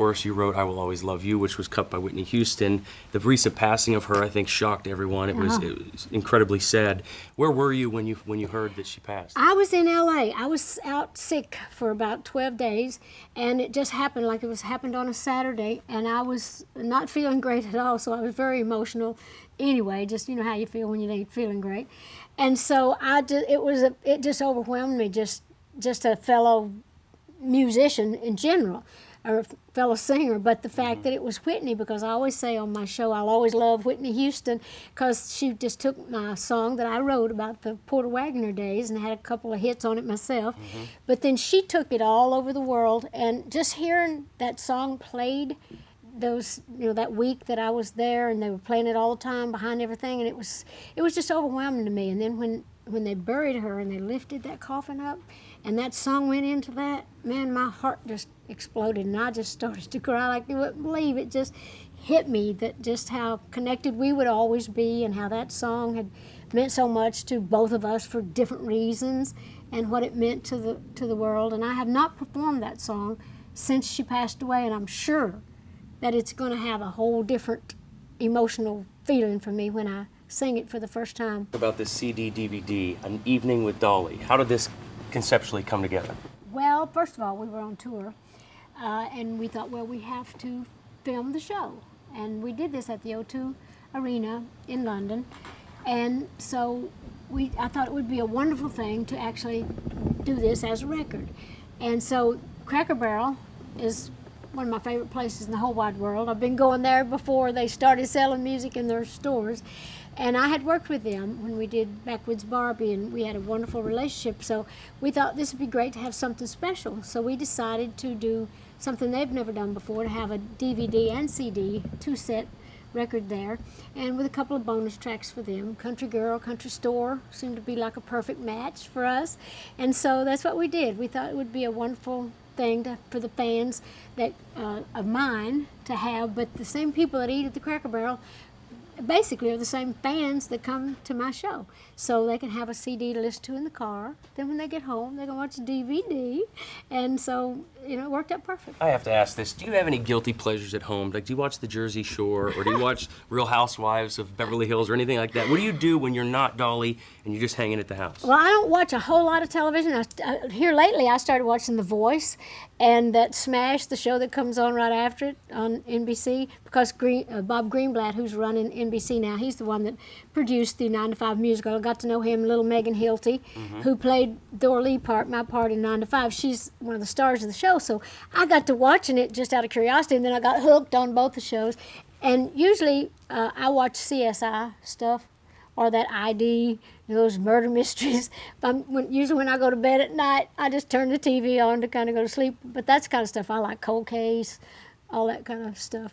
course, you wrote I Will Always Love You, which was cut by Whitney Houston. The recent passing of her, I think, shocked everyone. It was incredibly sad. Where were you when you heard that she passed? I was in L.A. I was out sick for about 12 days, and it just happened like happened on a Saturday, and I was not feeling great at all, so I was very emotional anyway, just you know how you feel when you ain't feeling great. And so it just overwhelmed me, just a fellow musician in general, or a fellow singer, but the fact that it was Whitney, because I always say on my show, I'll always love Whitney Houston, because she just took my song that I wrote about the Porter Wagoner days and had a couple of hits on it myself, but then she took it all over the world, and just hearing that song played that week that I was there, and they were playing it all the time behind everything, and it was just overwhelming to me. And then when they buried her and they lifted that coffin up and that song went into that, man, my heart just exploded, and I just started to cry like you wouldn't believe. It just hit me that just how connected we would always be, and how that song had meant so much to both of us for different reasons, and what it meant to the world. And I have not performed that song since she passed away, and I'm sure that it's going to have a whole different emotional feeling for me when I sing it for the first time. About this CD DVD, An Evening with Dolly. How did this conceptually come together? Well, first of all, we were on tour, and we thought, well, we have to film the show. And we did this at the O2 Arena in London. And so I thought it would be a wonderful thing to actually do this as a record. And so Cracker Barrel is one of my favorite places in the whole wide world. I've been going there before they started selling music in their stores. And I had worked with them when we did Backwoods Barbie, and we had a wonderful relationship. So we thought this would be great to have something special. So we decided to do something they've never done before, to have a DVD and CD, 2-set record there, and with a couple of bonus tracks for them. Country Girl, Country Store seemed to be like a perfect match for us. And so that's what we did. We thought it would be a wonderful thing for the fans that of mine to have, but the same people that eat at the Cracker Barrel basically are the same fans that come to my show. So they can have a CD to listen to in the car. Then when they get home, they can watch a DVD. And so, it worked out perfect. I have to ask this. Do you have any guilty pleasures at home? Like, do you watch The Jersey Shore, or do you watch Real Housewives of Beverly Hills, or anything like that? What do you do when you're not Dolly and you're just hanging at the house? Well, I don't watch a whole lot of television. Here lately, I started watching The Voice, and that Smash, the show that comes on right after it on NBC, because Bob Greenblatt, who's running NBC now, he's the one that produced the 9 to 5 musical. I got to know him, little Megan Hilty, who played Dolly Parton, my part in 9 to 5. She's one of the stars of the show, so I got to watching it just out of curiosity, and then I got hooked on both the shows. And usually I watch CSI stuff, or that ID, those murder mysteries. Usually when I go to bed at night, I just turn the TV on to kind of go to sleep. But that's the kind of stuff I like, Cold Case, all that kind of stuff.